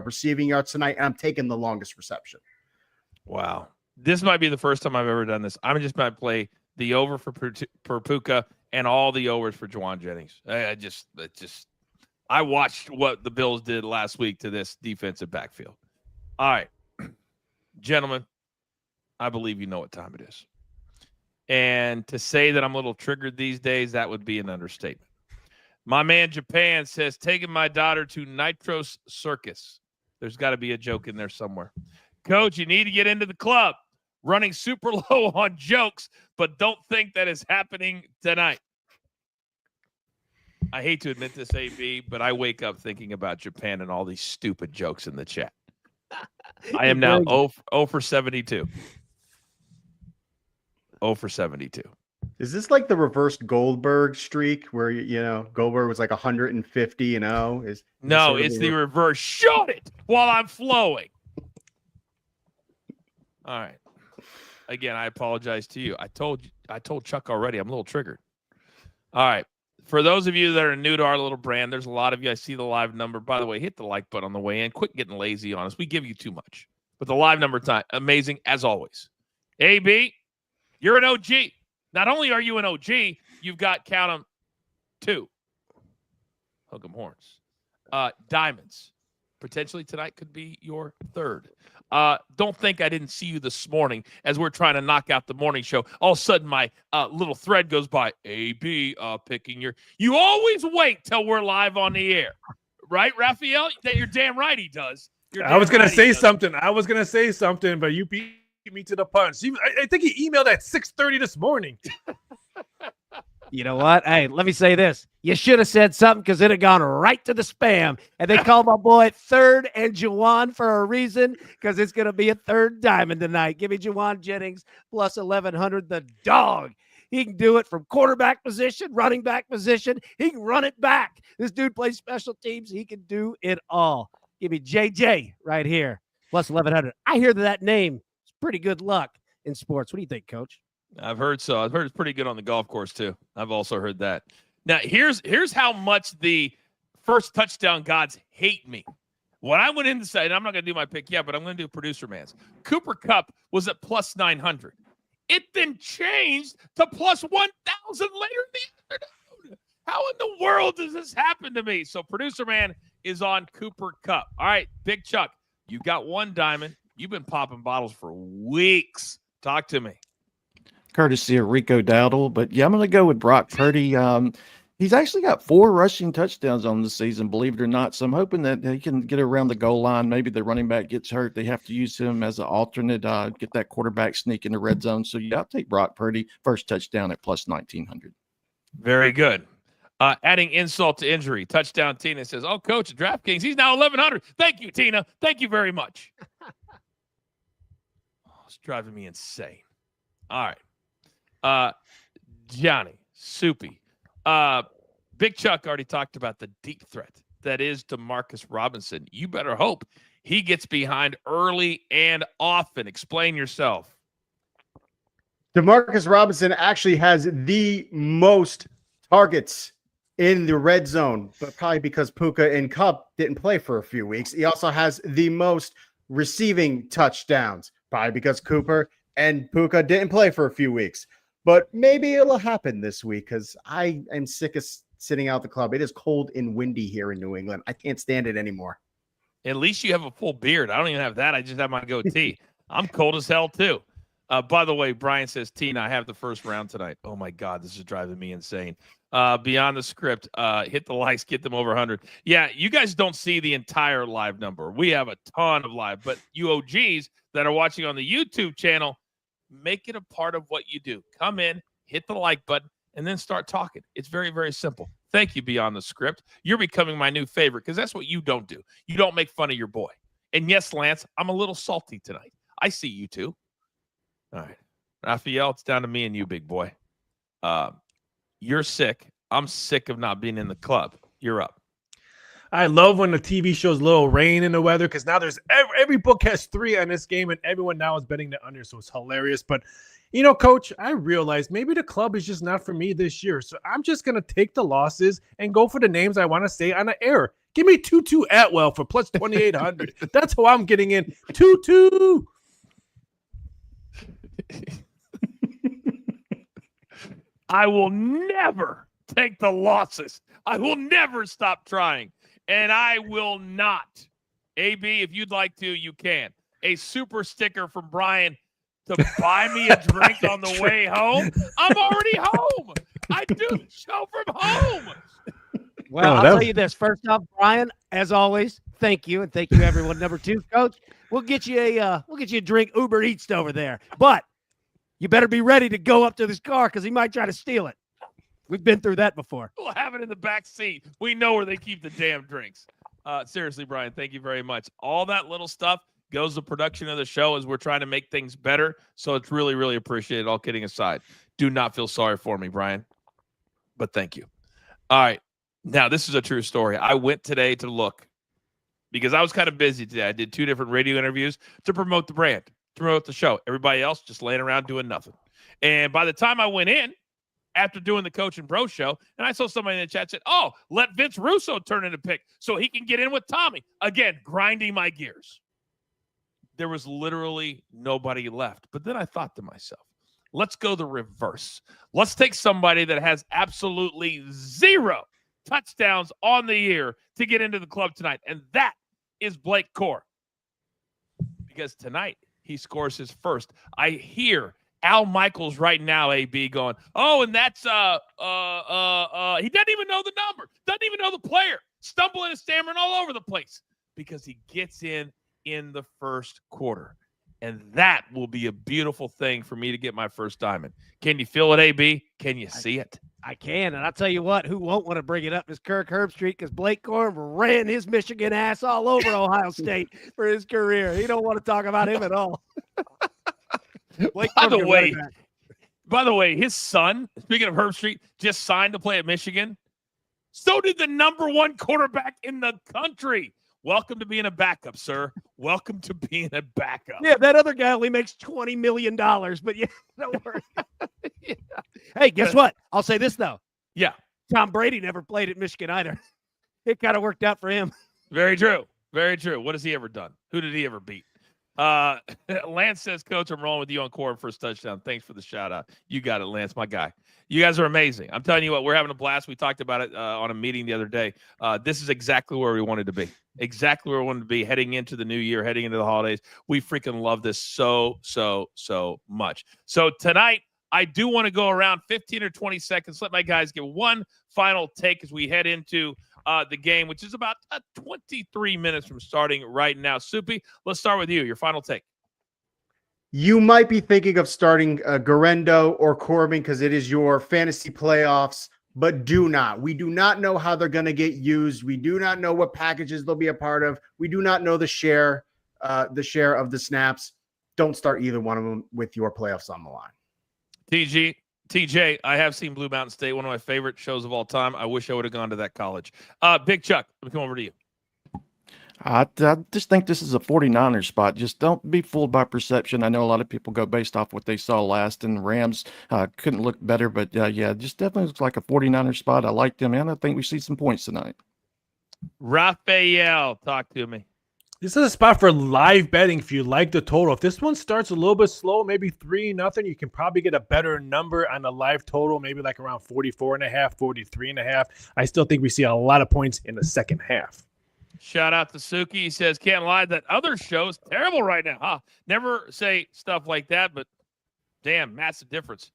receiving yards tonight, and I'm taking the longest reception. Wow. This might be the first time I've ever done this. I'm just going to play the over for Puka and all the overs for Juwan Jennings. I watched what the Bills did last week to this defensive backfield. All right, gentlemen, I believe you know what time it is. And to say that I'm a little triggered these days, that would be an understatement. My man Japan says, taking my daughter to Nitros Circus. There's got to be a joke in there somewhere. Coach, you need to get into the club. Running super low on jokes, but don't think that is happening tonight. I hate to admit this, AB, but I wake up thinking about Japan and all these stupid jokes in the chat. I am now 0 for 72. 0 for 72. Is this like the reversed Goldberg streak where, Goldberg was like 150-0? No, it's the reverse. Shut it while I'm flowing. All right. Again, I apologize to you. I told Chuck already. I'm a little triggered. All right. For those of you that are new to our little brand, there's a lot of you. I see the live number. By the way, hit the like button on the way in. Quit getting lazy on us. We give you too much. But the live number time, amazing as always. AB, you're an OG. Not only are you an OG, you've got, count them, 2. Hook 'em horns. Diamonds. Potentially tonight could be your 3rd. Don't think I didn't see you this morning as we're trying to knock out the morning show. All of a sudden, my little thread goes by. AB picking your. You always wait till we're live on the air, right, Raphael? That you're damn right he does. I was gonna say something. But you beat me to the punch. I think he emailed at 6:30 this morning. You know what? Hey, let me say this. You should have said something because it had gone right to the spam. And they called my boy Third and Juwan for a reason because it's going to be a 3rd diamond tonight. Give me Juwan Jennings plus 1,100, the dog. He can do it from quarterback position, running back position. He can run it back. This dude plays special teams. He can do it all. Give me JJ right here plus 1,100. I hear that name. It's pretty good luck in sports. What do you think, Coach? I've heard so. I've heard it's pretty good on the golf course too. I've also heard that. Now, here's how much the first touchdown gods hate me. When I went in to say, and I'm not going to do my pick yet, but I'm going to do producer man's. Cooper Kupp was at plus 900. It then changed to plus 1,000 later in the afternoon. How in the world does this happen to me? So producer man is on Cooper Kupp. All right, Big Chuck, you got 1 diamond. You've been popping bottles for weeks. Talk to me. Courtesy of Rico Dowdle, but yeah, I'm going to go with Brock Purdy. He's actually got 4 rushing touchdowns on the season, believe it or not. So I'm hoping that he can get around the goal line. Maybe the running back gets hurt. They have to use him as an alternate, get that quarterback sneak in the red zone. So yeah, I'll take Brock Purdy first touchdown at plus 1,900. Very good. Adding insult to injury, touchdown Tina says, "Oh, Coach, at DraftKings, he's now 1,100. Thank you, Tina. Thank you very much." It's driving me insane. All right. Johnny, Soupy. Big Chuck already talked about the deep threat that is Demarcus Robinson. You better hope he gets behind early and often. Explain yourself. Demarcus Robinson actually has the most targets in the red zone, but probably because Puka and Kupp didn't play for a few weeks. He also has the most receiving touchdowns, probably because Cooper and Puka didn't play for a few weeks. But maybe it'll happen this week because I am sick of sitting out the club. It is cold and windy here in New England. I can't stand it anymore. At least you have a full beard. I don't even have that. I just have my goatee. I'm cold as hell, too. By the way, Brian says, Tina, I have the first round tonight. Oh, my God, this is driving me insane. Beyond the script, hit the likes, get them over 100. Yeah, you guys don't see the entire live number. We have a ton of live. But you OGs that are watching on the YouTube channel, make it a part of what you do. Come in, hit the like button, and then start talking. It's very, very simple. Thank you, Beyond the Script. You're becoming my new favorite because that's what you don't do. You don't make fun of your boy. And yes, Lance, I'm a little salty tonight. I see you too. All right. Raphael, it's down to me and you, big boy. You're sick. I'm sick of not being in the club. You're up. I love when the TV shows little rain in the weather because now there's every book has 3 on this game and everyone now is betting the under, so it's hilarious. But, Coach, I realized maybe the club is just not for me this year, so I'm just going to take the losses and go for the names I want to say on the air. Give me Tutu Atwell for plus 2,800. That's how I'm getting in. Tutu. I will never take the losses. I will never stop trying. And I will not. AB, if you'd like to, you can. A super sticker from Brian to buy me a drink on the way home. I'm already home. I do the show from home. Well, I'll tell you this. First off, Brian, as always, thank you. And thank you, everyone. Number 2, Coach, we'll get you a drink Uber Eats over there. But you better be ready to go up to this car because he might try to steal it. We've been through that before. We'll have it in the back seat. We know where they keep the damn drinks. Seriously, Brian, thank you very much. All that little stuff goes the production of the show as we're trying to make things better. So it's really, really appreciated, all kidding aside. Do not feel sorry for me, Brian, but thank you. All right. Now, this is a true story. I went today to look because I was kind of busy today. I did 2 different radio interviews to promote the brand, to promote the show. Everybody else just laying around doing nothing. And by the time I went in, after doing the Coach and Bro show, and I saw somebody in the chat said, oh, let Vince Russo turn in a pick so he can get in with Tommy. Again, grinding my gears. There was literally nobody left. But then I thought to myself, let's go the reverse. Let's take somebody that has absolutely 0 touchdowns on the year to get into the club tonight, and that is Blake Core. Because tonight he scores his first. I hear Al Michaels right now, AB, going, oh, and that's he doesn't even know the number, doesn't even know the player, stumbling and stammering all over the place because he gets in the first quarter. And that will be a beautiful thing for me to get my first diamond. Can you feel it, AB? Can you see it? I can, and I'll tell you what, who won't want to bring it up is Kirk Herbstreit, because Blake Corum ran his Michigan ass all over Ohio State for his career. He don't want to talk about him at all. By the way, his son, speaking of Herbstreit, just signed to play at Michigan. So did the #1 quarterback in the country. Welcome to being a backup, sir. Welcome to being a backup. Yeah, that other guy only makes $20 million, but yeah, don't worry. Yeah. Hey, guess what? I'll say this, though. Yeah. Tom Brady never played at Michigan either. It kind of worked out for him. Very true. Very true. What has he ever done? Who did he ever beat? Lance says, Coach, I'm rolling with you on Core for his touchdown. Thanks for the shout out. You got it, Lance, my guy. You guys are amazing. I'm telling you what, we're having a blast. We talked about it on a meeting the other day. This is exactly where we wanted to be. Exactly where we wanted to be heading into the new year, heading into the holidays. We freaking love this so much. So tonight, I do want to go around 15 or 20 seconds. Let my guys get one final take as we head into the game, which is about 23 minutes from starting right now. Soupy, let's start with you. Your final take. You might be thinking of starting Garendo or Corbin because it is your fantasy playoffs, but do not. We do not know how they're going to get used. We do not know what packages they'll be a part of. We do not know the share of the snaps. Don't start either one of them with your playoffs on the line. TJ, I have seen Blue Mountain State, one of my favorite shows of all time. I wish I would have gone to that college. Big Chuck, let me come over to you. I just think this is a 49ers spot. Just don't be fooled by perception. I know a lot of people go based off what they saw last, and Rams couldn't look better. But, yeah, just definitely looks like a 49ers spot. I like them, and I think we see some points tonight. Raphael, talk to me. This is a spot for live betting if you like the total. If this one starts a little bit slow, maybe 3-0, you can probably get a better number on the live total, maybe like around 44.5, 43.5. I still think we see a lot of points in the second half. Shout out to Suki. He says, can't lie, that other show is terrible right now. Huh? Never say stuff like that, but damn, massive difference.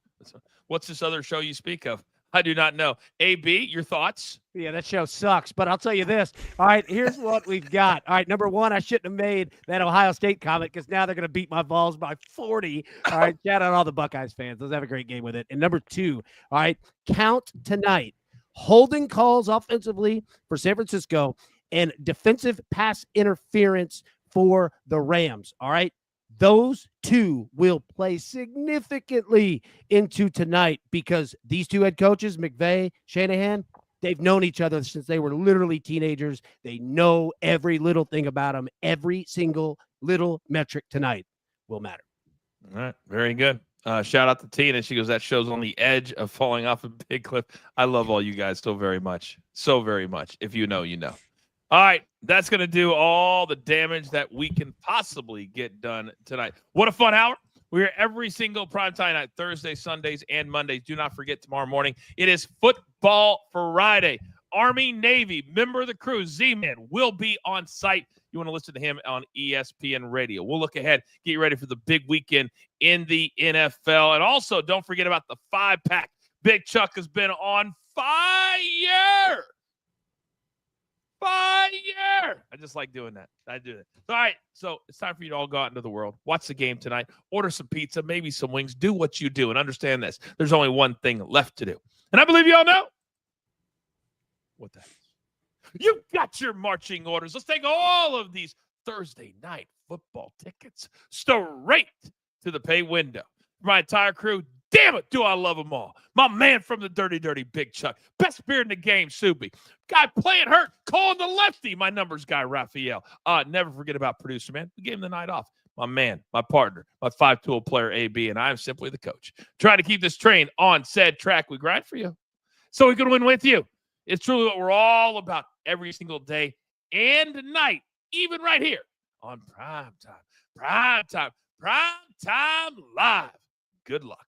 What's this other show you speak of? I do not know. AB, your thoughts? Yeah, that show sucks, but I'll tell you this. All right, here's what we've got. All right, number one, I shouldn't have made that Ohio State comment because now they're going to beat my Vols by 40. All right, shout out all the Buckeyes fans. Let's have a great game with it. And number two, all right, count tonight. Holding calls offensively for San Francisco and defensive pass interference for the Rams. All right. Those two will play significantly into tonight because these two head coaches, McVay, Shanahan, they've known each other since they were literally teenagers. They know every little thing about them. Every single little metric tonight will matter. All right. Very good. Shout out to Tina. She goes, that show's on the edge of falling off a big cliff. I love all you guys so very much. So very much. If you know, you know. All right, that's going to do all the damage that we can possibly get done tonight. What a fun hour. We're every single primetime night, Thursdays, Sundays, and Mondays. Do not forget tomorrow morning. It is Football Friday. Army, Navy, member of the crew, Z-Man, will be on site. You want to listen to him on ESPN Radio. We'll look ahead, get you ready for the big weekend in the NFL. And also, don't forget about the 5-pack. Big Chuck has been on fire. I just like doing that. I do that. All right, so it's time for you to all go out into the world. Watch the game tonight. Order some pizza, maybe some wings. Do what you do, and understand this. There's only one thing left to do. And I believe you all know what that is. You've got your marching orders. Let's take all of these Thursday night football tickets straight to the pay window. My entire crew, damn it, do I love them all. My man from the Dirty Big Chuck. Best beard in the game, Subi. Guy playing hurt, calling the lefty. My numbers guy, Raphael. Never forget about producer, man. We gave him the night off. My man, my partner, my 5-tool player, AB, and I'm simply the coach. Trying to keep this train on said track. We grind for you so we can win with you. It's truly what we're all about every single day and night, even right here on Prime Time Live. Good luck.